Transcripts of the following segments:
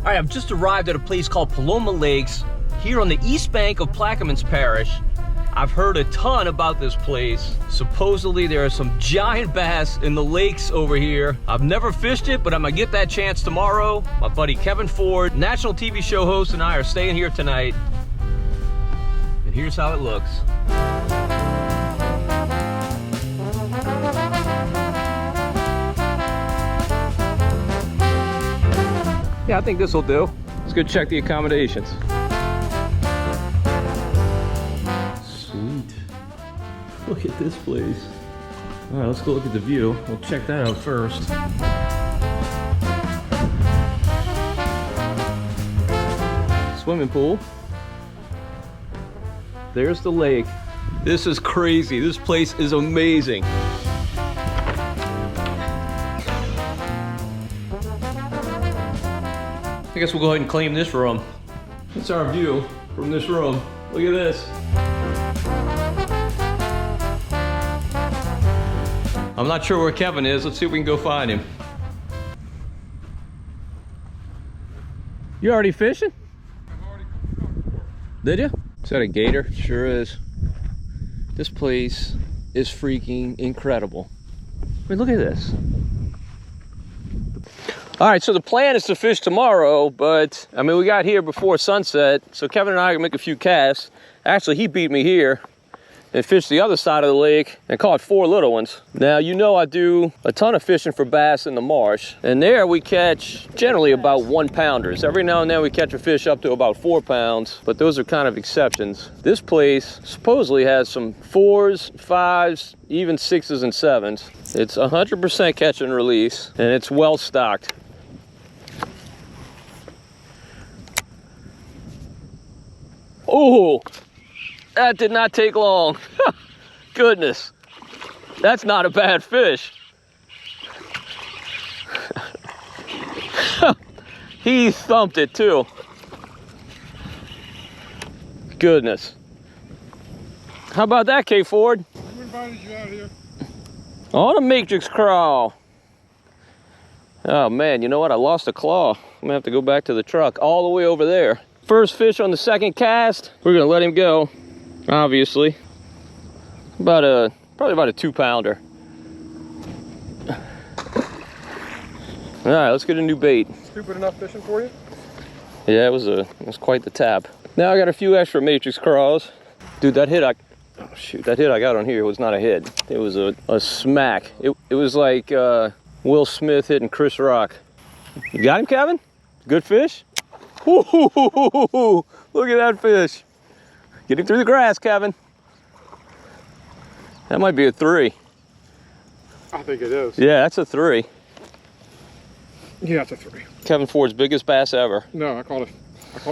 All right, I've just arrived at a place called Paloma Lakes here on the east bank of Plaquemines Parish. I've heard a ton about this place. Supposedly there are some giant bass in the lakes over here. I've never fished it, but I'm gonna get that chance tomorrow. My buddy Kevin Ford, national TV show host, and I are staying here tonight. And here's how it looks. Yeah, I think this will do. Let's go check the accommodations. Sweet. Look at this place. All right, let's go look at the view. We'll check that out first. Swimming pool. There's the lake. This is crazy. This place is amazing. I guess we'll go ahead and claim this room. That's our view from this room. Look at this. I'm not sure where Kevin is. Let's see if we can go find him. You already fishing? I've already caught before. Did you? Is that a gator? Sure is. This place is freaking incredible. I mean, look at this. All right, so the plan is to fish tomorrow, but I mean, we got here before sunset, so Kevin and I can make a few casts. Actually, he beat me here and fished the other side of the lake and caught 4 little ones. Now, you know I do a ton of fishing for bass in the marsh, and there we catch generally about 1-pounders. Every now and then we catch a fish up to about 4 pounds, but those are kind of exceptions. This place supposedly has some 4s, 5s, even 6s and 7s. It's 100% catch and release, and it's well stocked. Oh, that did not take long. Goodness, that's not a bad fish. He thumped it too. Goodness. How about that, K. Ford? Who invited you out here? On a matrix crawl. Oh man, you know what? I lost a claw. I'm gonna have to go back to the truck all the way over there. First fish on the second cast. We're gonna let him go, obviously. Probably about a 2-pounder. All right, let's get a new bait. Stupid enough fishing for you? Yeah, it was quite the tap. Now I got a few extra matrix crawls. Dude, that hit that hit I got on here was not a hit. It was a smack. It was like Will Smith hitting Chris Rock. You got him, Kevin? Good fish? Ooh, look at that fish. Get him through the grass, Kevin. That might be a 3. I think it is. Yeah, that's a 3. Yeah, it's a 3. Kevin Ford's biggest bass ever. No, I caught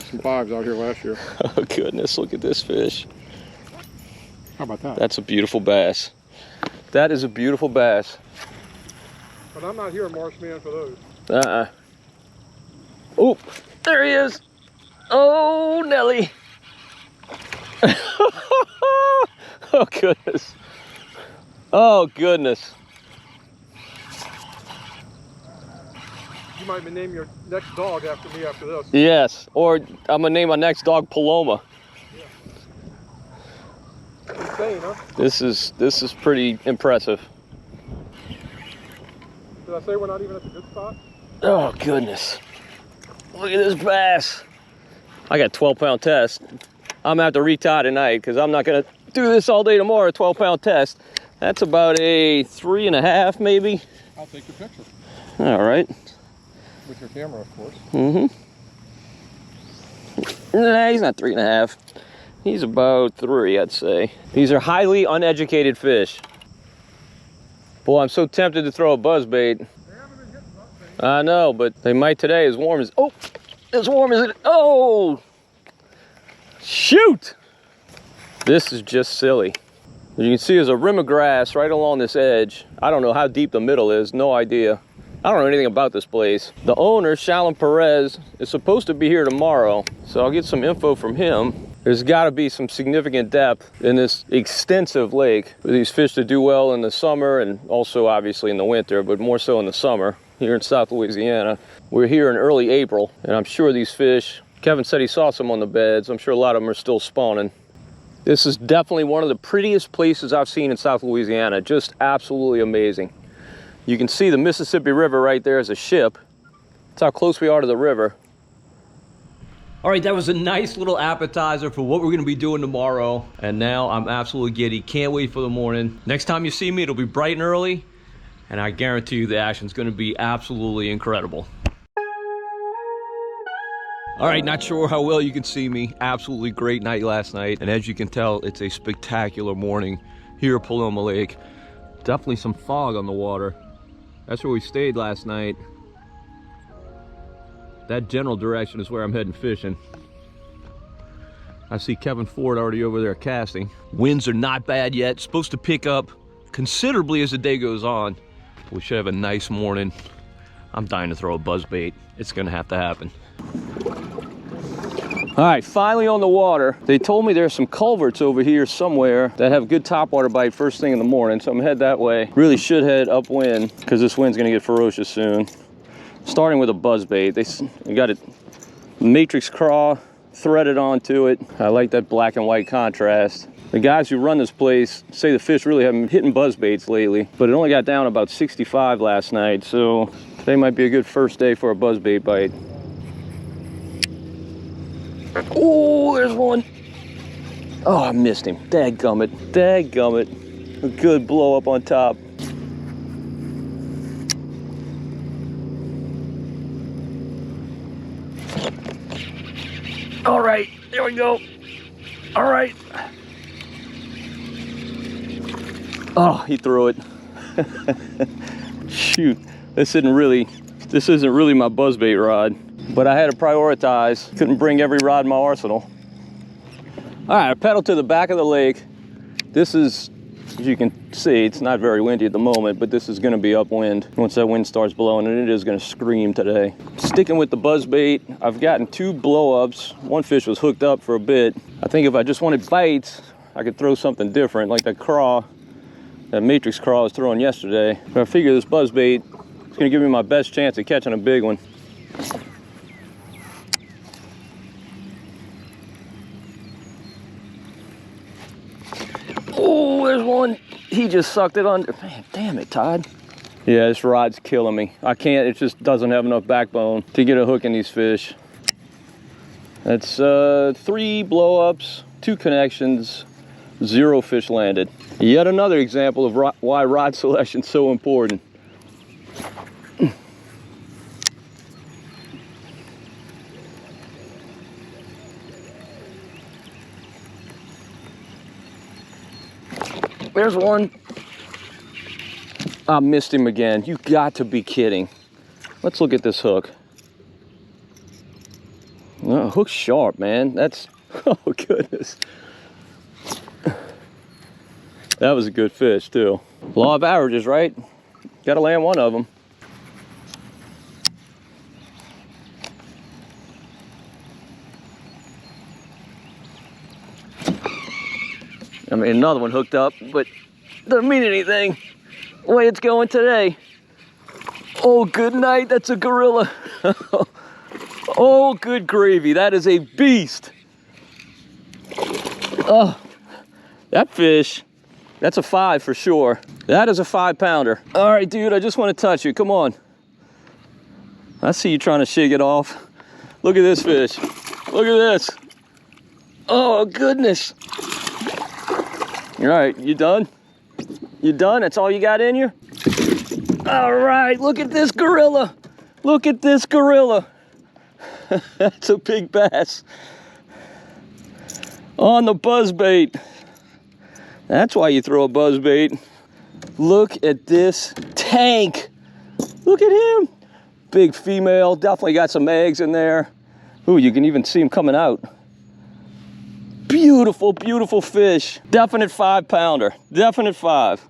some 5s out here last year. Oh goodness, look at this fish. How about that? That's a beautiful bass. That is a beautiful bass. But I'm not here, Marshman, for those. Oh, there he is. Oh, Nelly. Oh goodness. Oh goodness. You might name your next dog after me after this. Yes, or I'm gonna name my next dog Paloma. Yeah. Insane, huh? This is pretty impressive. Did I say we're not even at the good spot? Oh goodness. Look at this bass. I got 12-pound test. I'm gonna have to retie tonight because I'm not gonna do this all day tomorrow, 12-pound test. That's about a 3.5 maybe. I'll take your picture. All right. With your camera, of course. Mm-hmm. Nah, he's not 3.5. He's about 3, I'd say. These are highly uneducated fish. Boy, I'm so tempted to throw a buzzbait. They haven't been getting buzzbait. I know, but they might today as warm as it. Oh! Shoot! This is just silly. As you can see, there's a rim of grass right along this edge. I don't know how deep the middle is, no idea. I don't know anything about this place. The owner, Shalom Perez, is supposed to be here tomorrow, so I'll get some info from him. There's got to be some significant depth in this extensive lake for these fish to do well in the summer and also obviously in the winter, but more so in the summer. here in South Louisiana. We're here in early April, and I'm sure these fish, Kevin said he saw some on the beds. I'm sure a lot of them are still spawning. This is definitely one of the prettiest places I've seen in South Louisiana. Just absolutely amazing. You can see the Mississippi River right there as a ship. That's how close we are to the river. All right, that was a nice little appetizer for what we're gonna be doing tomorrow. And now I'm absolutely giddy. Can't wait for the morning. Next time you see me, it'll be bright and early. And I guarantee you the action's gonna be absolutely incredible. All right, not sure how well you can see me. Absolutely great night last night. And as you can tell, it's a spectacular morning here at Paloma Lake. Definitely some fog on the water. That's where we stayed last night. That general direction is where I'm heading fishing. I see Kevin Ford already over there casting. Winds are not bad yet. Supposed to pick up considerably as the day goes on. We should have a nice morning. I'm dying to throw a buzzbait. It's gonna have to happen. All right, finally on the water. They told me there's some culverts over here somewhere that have good topwater bite first thing in the morning, so I'm gonna head that way. Really should head upwind because this wind's gonna get ferocious soon. Starting with a buzzbait. They got a matrix craw threaded onto it. I like that black and white contrast. The guys who run this place say the fish really haven't been hitting buzzbaits lately, but it only got down about 65 last night, so today might be a good first day for a buzzbait bite. Oh, there's one. Oh, I missed him. Dadgummit. Dadgummit. A good blow up on top. All right, there we go. All right. Oh, he threw it. Shoot, this isn't really my buzzbait rod, but I had to prioritize. Couldn't bring every rod in my arsenal. All right, I pedaled to the back of the lake. This is, as you can see, it's not very windy at the moment, but this is gonna be upwind. Once that wind starts blowing, and it is gonna scream today. Sticking with the buzzbait, I've gotten 2 blow-ups. One fish was hooked up for a bit. I think if I just wanted bites, I could throw something different, like that craw, that matrix craw I was throwing yesterday. But I figure this buzzbait is gonna give me my best chance at catching a big one. Oh, there's one. He just sucked it under. Man, damn it, Todd. Yeah, this rod's killing me. I can't, it just doesn't have enough backbone to get a hook in these fish. That's 3 blow-ups, 2 connections, 0 fish landed. Yet another example of why rod selection is so important. There's one. I missed him again. You got to be kidding. Let's look at this hook. Oh, hook's sharp, man. That's, oh goodness. That was a good fish too. Law of averages, right? Gotta land one of them. I mean, another one hooked up, but doesn't mean anything. The way it's going today. Oh, good night, that's a gorilla. Oh, good gravy, that is a beast. Oh, that fish, that's a 5 for sure. That is a 5-pounder. All right, dude, I just want to touch you, come on. I see you trying to shake it off. Look at this fish, look at this. Oh, goodness. All right, you done? You done? That's all you got in you? All right, look at this gorilla. Look at this gorilla. That's a big bass. On the buzzbait. That's why you throw a buzzbait. Look at this tank. Look at him. Big female, definitely got some eggs in there. Ooh, you can even see him coming out. Beautiful, beautiful fish. Definite 5-pounder. Definite 5.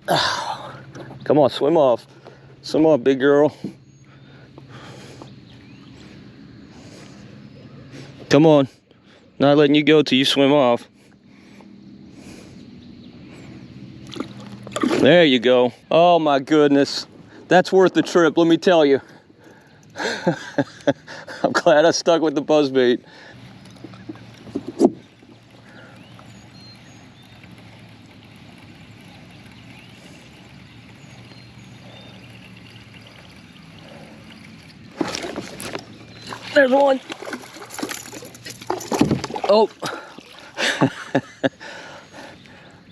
Come on, swim off. Swim off, big girl. Come on. Not letting you go till you swim off. There you go. Oh my goodness. That's worth the trip, let me tell you. I'm glad I stuck with the buzzbait. There's one. Oh.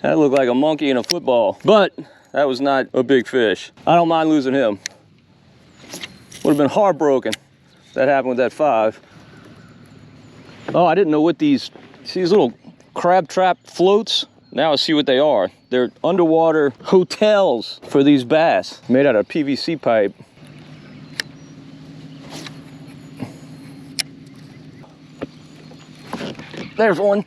That looked like a monkey in a football, but that was not a big fish. I don't mind losing him. Would have been heartbroken if that happened with that 5. Oh, I didn't know what these little crab trap floats. Now I see what they are. They're underwater hotels for these bass, made out of PVC pipe. There's one.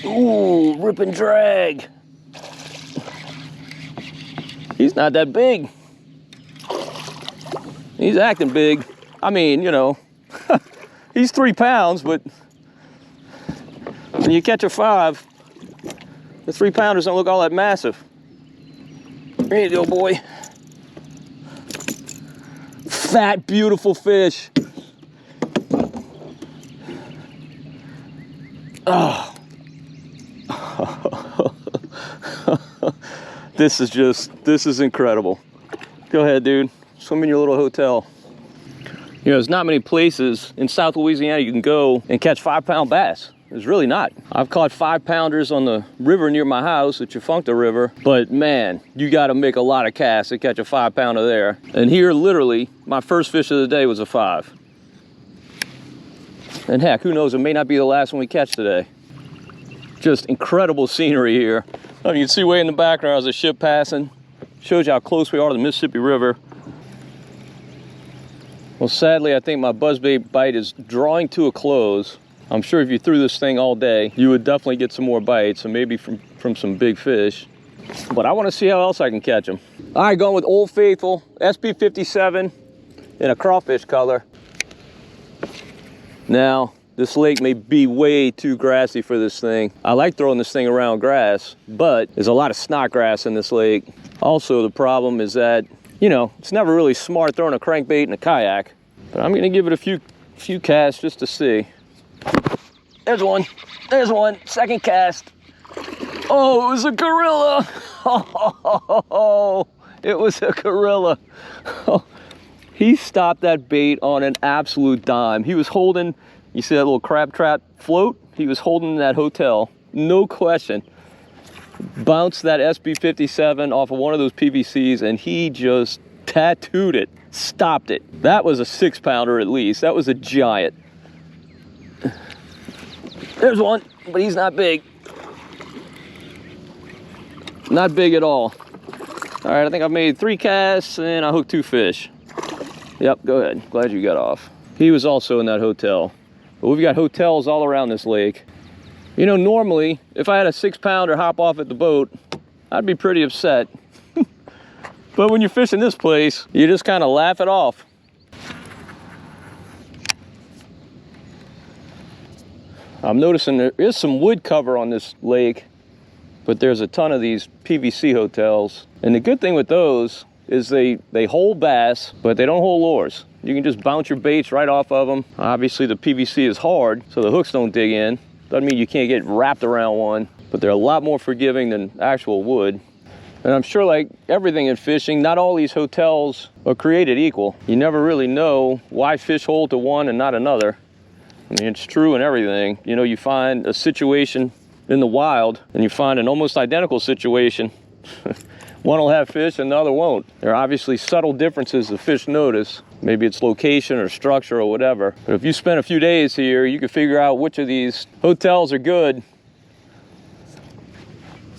Ooh, rip and drag. He's not that big. He's acting big. I mean, you know, he's 3 pounds, but when you catch a 5, the 3-pounders don't look all that massive. There you go, boy. Fat, beautiful fish. Oh. This is incredible. Go ahead, dude. Swim in your little hotel. You know, there's not many places in South Louisiana you can go and catch 5-pound bass. There's really not. I've caught 5-pounders on the river near my house, the Chifuncta River, but man, you gotta make a lot of casts to catch a 5-pounder there. And here, literally, my first fish of the day was a 5. And heck, who knows, it may not be the last one we catch today. Just incredible scenery here. I mean, you can see way in the background there's a ship passing. Shows you how close we are to the Mississippi River. Well, sadly, I think my buzzbait bite is drawing to a close. I'm sure if you threw this thing all day, you would definitely get some more bites, and maybe from some big fish. But I want to see how else I can catch them. All right, going with Old Faithful, SP57 in a crawfish color. Now, this lake may be way too grassy for this thing. I like throwing this thing around grass, but there's a lot of snot grass in this lake. Also, the problem is that, you know, it's never really smart throwing a crankbait in a kayak, but I'm gonna give it a few casts just to see. There's one. There's one. Second cast. Oh, it was a gorilla. Oh, it was a gorilla. He stopped that bait on an absolute dime. He was holding, you see that little crab trap float? He was holding that hotel, no question. Bounced that SB57 off of one of those PVCs and he just tattooed it, stopped it. That was a 6-pounder at least. That was a giant. There's one, but he's not big. Not big at all. All right, I think I've made 3 casts and I hooked 2 fish. Yep, go ahead. Glad you got off. He was also in that hotel. But we've got hotels all around this lake. You know, normally, if I had a 6-pounder hop off at the boat, I'd be pretty upset. But when you're fishing this place, you just kind of laugh it off. I'm noticing there is some wood cover on this lake, but there's a ton of these PVC hotels. And the good thing with those is they hold bass, but they don't hold lures. You can just bounce your baits right off of them. Obviously the PVC is hard, so the hooks don't dig in. Doesn't mean you can't get wrapped around one, but they're a lot more forgiving than actual wood. And I'm sure, like everything in fishing, not all these hotels are created equal. You never really know why fish hold to one and not another. I mean, it's true in everything. You know, you find a situation in the wild and you find an almost identical situation. One will have fish and the other won't. There are obviously subtle differences the fish notice. Maybe it's location or structure or whatever. But if you spend a few days here, you can figure out which of these hotels are good.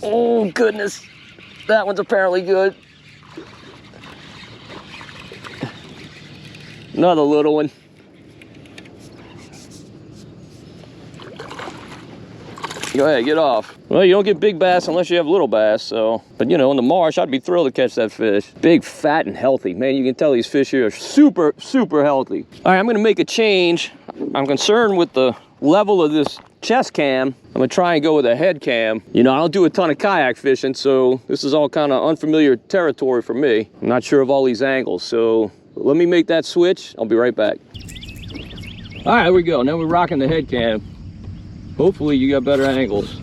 Oh, goodness. That one's apparently good. Another little one. Go ahead, get off. Well, you don't get big bass unless you have little bass, so. But you know, in the marsh, I'd be thrilled to catch that fish. Big, fat, and healthy. Man, you can tell these fish here are super, super healthy. All right, I'm gonna make a change. I'm concerned with the level of this chest cam. I'm gonna try and go with a head cam. You know, I don't do a ton of kayak fishing, so this is all kind of unfamiliar territory for me. I'm not sure of all these angles, so let me make that switch. I'll be right back. All right, here we go. Now we're rocking the head cam. Hopefully you got better angles.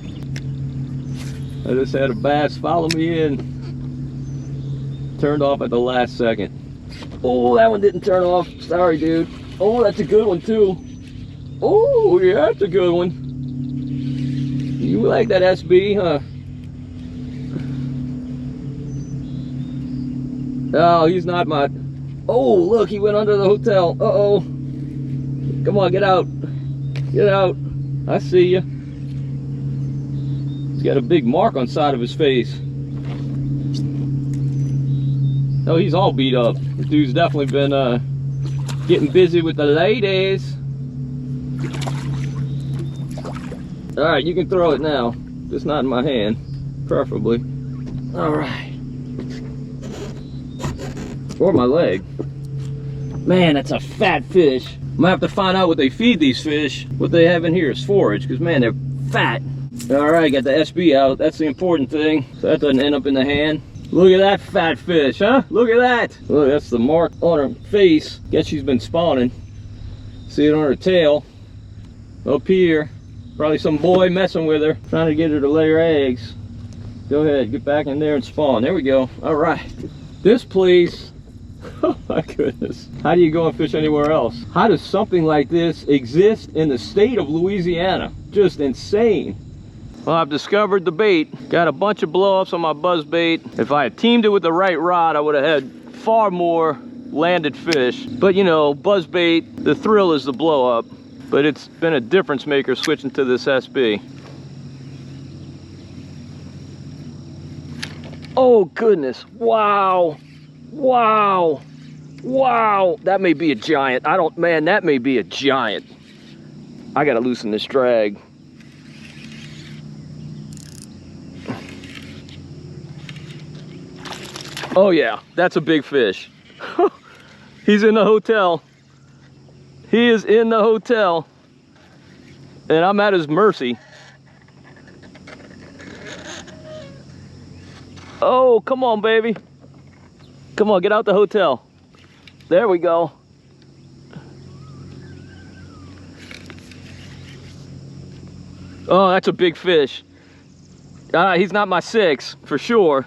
I just had a bass follow me in. Turned off at the last second. Oh, that one didn't turn off. Sorry, dude. Oh, that's a good one too. Oh, yeah, that's a good one. You like that SB, huh? Oh, he's not my... Oh, look, he went under the hotel. Uh-oh. Come on, get out. Get out. I see you. He's got a big mark on the side of his face. Oh, he's all beat up. This dude's definitely been getting busy with the ladies. All right, you can throw it now. Just not in my hand, preferably. All right. Or my leg. Man, that's a fat fish. I'm gonna have to find out what they feed these fish. What they have in here is forage, because man, they're fat. All right, got the SB out. That's the important thing. So that doesn't end up in the hand. Look at that fat fish, huh? Look at that. Look, that's the mark on her face. Guess she's been spawning. See it on her tail. Up here. Probably some boy messing with her, trying to get her to lay her eggs. Go ahead, get back in there and spawn. There we go. All right. This place, oh my goodness. How do you go and fish anywhere else? How does something like this exist in the state of Louisiana? Just insane. Well, I've discovered the bait. Got a bunch of blow-ups on my buzz bait. If I had teamed it with the right rod, I would have had far more landed fish. But you know, buzz bait, the thrill is the blow-up. But it's been a difference maker switching to this SB. Oh goodness, wow, wow, wow. That may be a giant. Man, that may be a giant. I gotta loosen this drag. Oh yeah, that's a big fish. He's in the hotel. He is in the hotel, and I'm at his mercy. Oh, come on, baby. Come on, get out the hotel. There we go. Oh, that's a big fish. He's not my 6, for sure.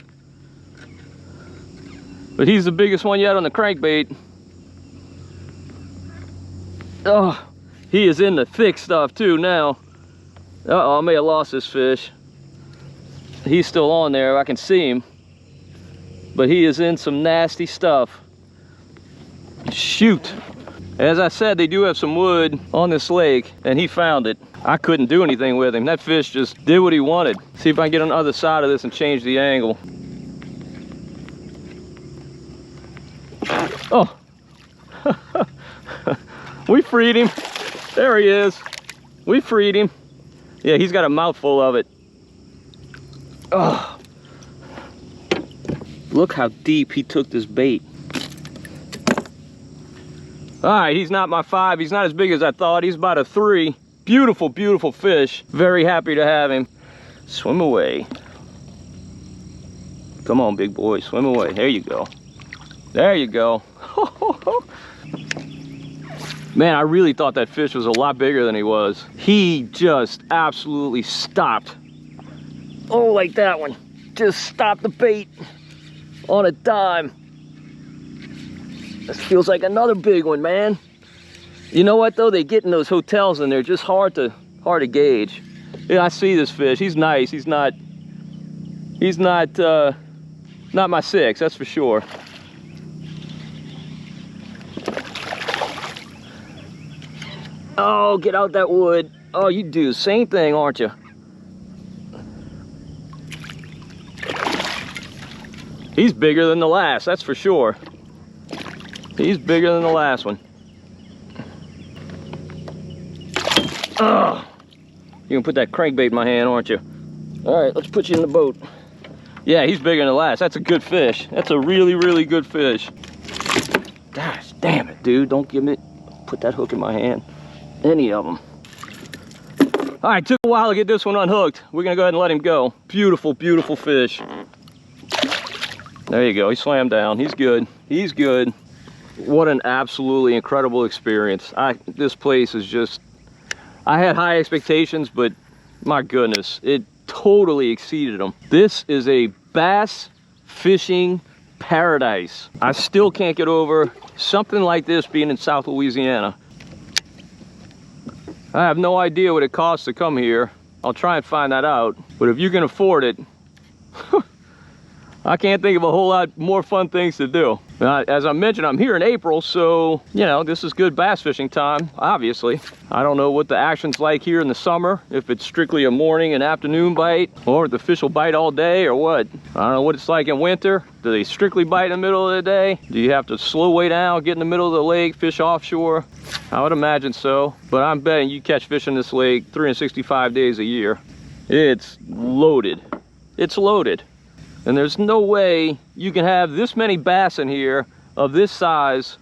But he's the biggest one yet on the crankbait. Oh, he is in the thick stuff too now. Uh-oh, I may have lost this fish. He's still on there, I can see him. But he is in some nasty stuff. Shoot. As I said, they do have some wood on this lake, and he found it. I couldn't do anything with him. That fish just did what he wanted. See if I can get on the other side of this and change the angle. Oh. We freed him. There he is. We freed him. Yeah, he's got a mouthful of it. Oh. Look how deep he took this bait. All right, he's not my 5. He's not as big as I thought. He's about a 3. Beautiful, beautiful fish. Very happy to have him. Swim away. Come on, big boy, swim away. There you go. There you go. Man, I really thought that fish was a lot bigger than he was. He just absolutely stopped. Oh, like that one. Just stopped the bait on a dime. This feels like another big one, man. You know what though? They get in those hotels and they're just hard to gauge. Yeah, I see this fish. He's nice. He's not my 6, that's for sure. Oh, get out that wood. Oh, you do the same thing, aren't you? He's bigger than the last, that's for sure. He's bigger than the last one. Oh, you can put that crankbait in my hand, aren't you? All right, let's put you in the boat. Yeah, he's bigger than the last. That's a good fish. That's a really, really good fish. Gosh, damn it, dude. Don't give me, put that hook in my hand. Any of them. All right, took a while to get this one unhooked. We're gonna go ahead and let him go. Beautiful, beautiful fish. There you go, he slammed down. He's good, he's good. What an absolutely incredible experience. This place is just, I had high expectations, but my goodness, it totally exceeded them. This is a bass fishing paradise. I still can't get over something like this being in South Louisiana. I have no idea what it costs to come here. I'll try and find that out. But if you can afford it, I can't think of a whole lot more fun things to do. As I mentioned, I'm here in April, so, you know, this is good bass fishing time, obviously. I don't know what the action's like here in the summer, if it's strictly a morning and afternoon bite, or if the fish will bite all day, or what. I don't know what it's like in winter. Do they strictly bite in the middle of the day? Do you have to slow way down, get in the middle of the lake, fish offshore? I would imagine so, but I'm betting you catch fish in this lake 365 days a year. It's loaded. It's loaded. And there's no way you can have this many bass in here of this size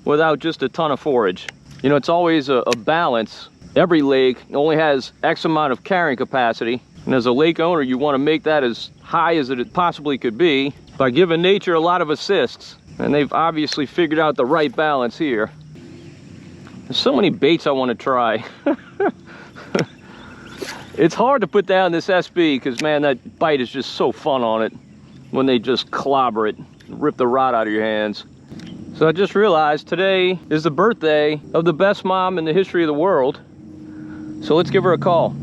without just a ton of forage. You know, it's always a balance. Every lake only has X amount of carrying capacity. And as a lake owner, you want to make that as high as it possibly could be by giving nature a lot of assists. And they've obviously figured out the right balance here. There's so many baits I want to try. It's hard to put down this SB because, man, that bite is just so fun on it when they just clobber it, rip the rod out of your hands. So I just realized today is the birthday of the best mom in the history of the world. So let's give her a call.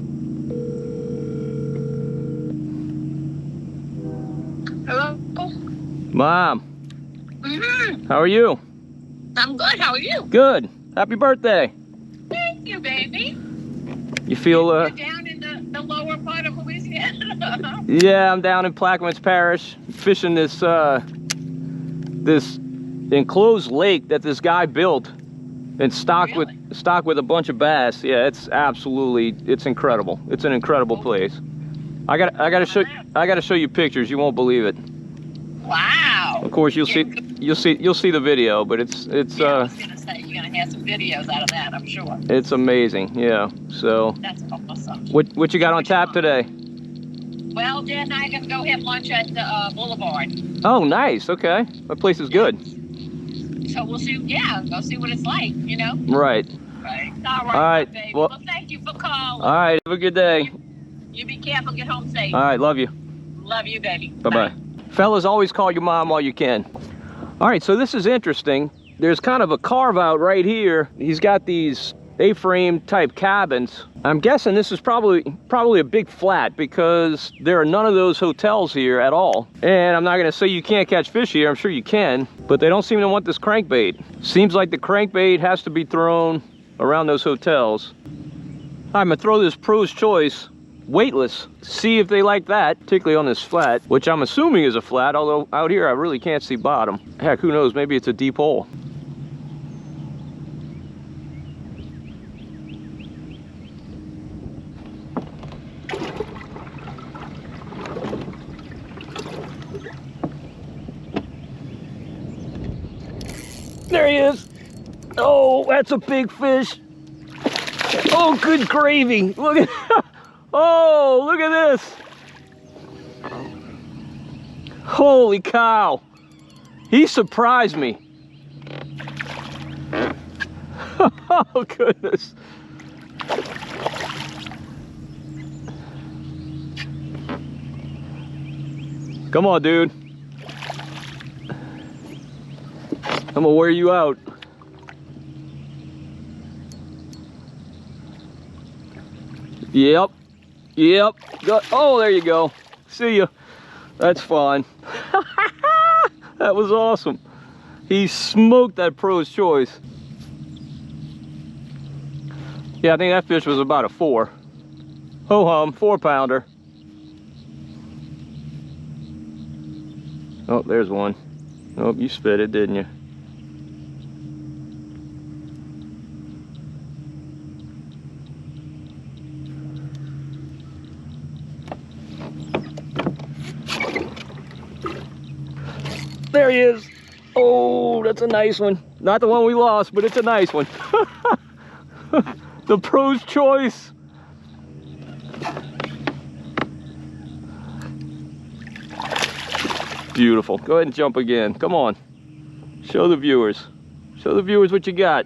Hello? Mom, how are you? I'm good. How are you? Good. Happy birthday. Thank you, baby. You feel You're down in the lower part of Louisiana. Yeah, I'm down in Plaquemines Parish fishing this this enclosed lake that this guy built and stocked with a bunch of bass. Yeah, it's incredible. It's an incredible place. I gotta show you pictures. You won't believe it. Wow. Of course, you'll see the video, but it's yeah, I was gonna say you're gonna have some videos out of that, I'm sure. It's amazing. Yeah. So That's awesome. what you got on tap today? Well, Dad and I are gonna go have lunch at the Boulevard. Oh, nice. Okay, that place is good. So we'll see. Yeah, go see what it's like. You know. Right. Right. All right, baby. well- Well, thank you for calling. All right. Have a good day. You be careful. Get home safe. All right. Love you. Love you, baby. Bye-bye. Fellas, always call your mom while you can. All right, so this is interesting. There's kind of a carve out right here. He's got these A-frame type cabins. I'm guessing this is probably a big flat because there are none of those hotels here at all. And I'm not gonna say you can't catch fish here, I'm sure you can, but they don't seem to want this crankbait. Seems like the crankbait has to be thrown around those hotels. I'm gonna throw this Pro's Choice weightless, see if they like that, particularly on this flat, which I'm assuming is a flat, although out here I really can't see bottom. Heck, who knows, maybe it's a deep hole. There he is. Oh, that's a big fish. Oh, good gravy. Look at oh, look at this. Holy cow. He surprised me. Oh, goodness. Come on, dude. I'm gonna wear you out. Yep. Yep. Oh, there you go. See ya. That's fine. That was awesome. He smoked that Pro's Choice. Yeah, I think that fish was about a 4. Ho-hum, 4-pounder. Oh, there's one. Oh, you spit it, didn't you? There he is. Oh, that's a nice one. Not the one we lost, but it's a nice one. The Pro's Choice. Beautiful. Go ahead and jump again. Come on. Show the viewers. Show the viewers what you got.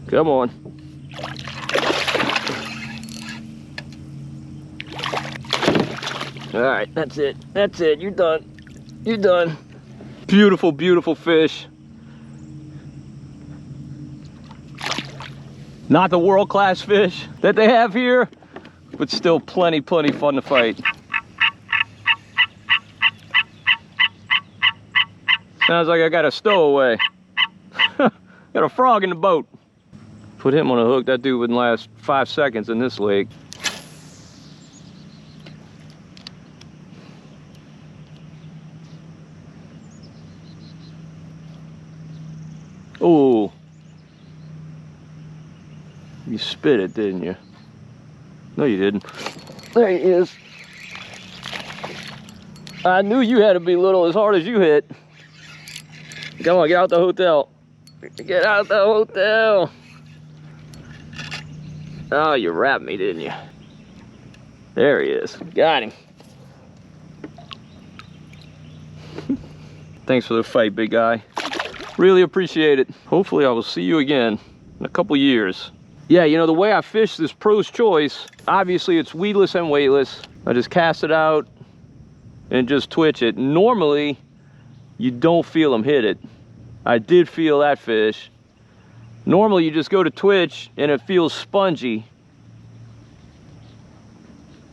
Come on. All right, that's it. That's it. You're done. You're done. Beautiful, beautiful fish. Not the world-class fish that they have here, but still plenty fun to fight. Sounds like I got a stowaway. Got a frog in the boat. Put him on a hook, that dude wouldn't last 5 seconds in this lake. Oh, you spit it, didn't you? No, you didn't. There he is. I knew you had to be little as hard as you hit. Come on, get out the hotel. Get out the hotel. Oh, you wrapped me, didn't you? There he is. Got him. Thanks for the fight, big guy. Really appreciate it. Hopefully I will see you again in a couple years. Yeah, you know, the way I fish this Pro's Choice, obviously it's weedless and weightless. I just cast it out and just twitch it. Normally, you don't feel them hit it. I did feel that fish. Normally you just go to twitch and it feels spongy.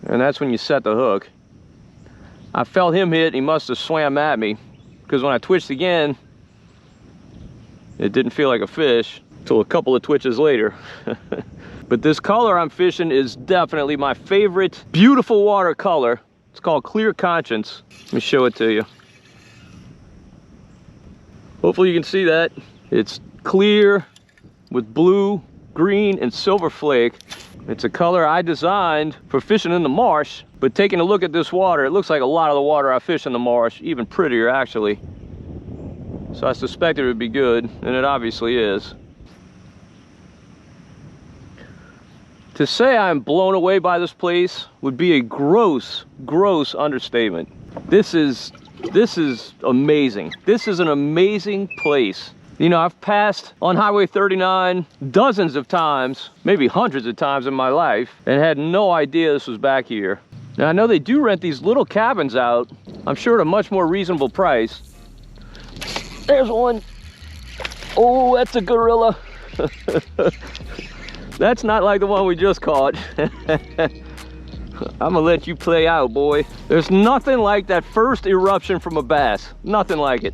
And that's when you set the hook. I felt him hit, he must have swam at me. Because when I twitched again, it didn't feel like a fish until a couple of twitches later. But this color I'm fishing is definitely my favorite beautiful water color. It's called Clear Conscience. Let me show it to you. Hopefully you can see that. It's clear with blue, green, and silver flake. It's a color I designed for fishing in the marsh, but taking a look at this water, it looks like a lot of the water I fish in the marsh, even prettier actually. So I suspected it would be good, and it obviously is. To say I'm blown away by this place would be a gross understatement. This is amazing. This is an amazing place. You know, I've passed on Highway 39 dozens of times, maybe hundreds of times in my life, and had no idea this was back here. Now I know they do rent these little cabins out, I'm sure at a much more reasonable price. There's one. Oh, that's a gorilla. That's not like the one we just caught. I'm gonna let you play out, boy. There's nothing like that first eruption from a bass. Nothing like it.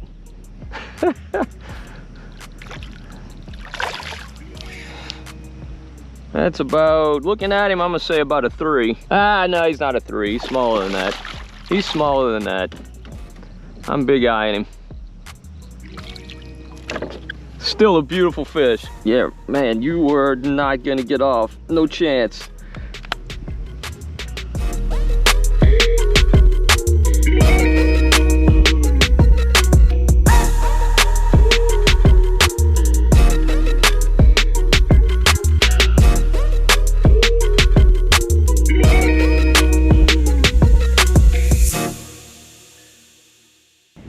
That's about, looking at him, I'm gonna say about a 3. Ah, no, he's not a 3. He's smaller than that. He's smaller than that. I'm big eyeing him. Still a beautiful fish. Yeah, man, you were not gonna get off. No chance.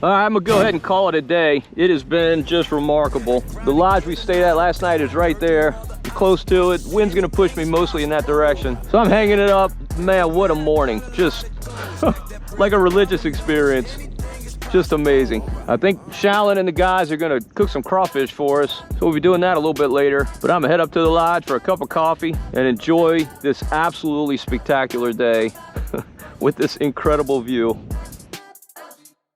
All right, I'm gonna go ahead and call it a day. It has been just remarkable. The lodge we stayed at last night is right there. I'm close to it. Wind's gonna push me mostly in that direction. So I'm hanging it up. Man, what a morning. Just like a religious experience. Just amazing. I think Shallon and the guys are gonna cook some crawfish for us. So we'll be doing that a little bit later. But I'm gonna head up to the lodge for a cup of coffee and enjoy this absolutely spectacular day with this incredible view.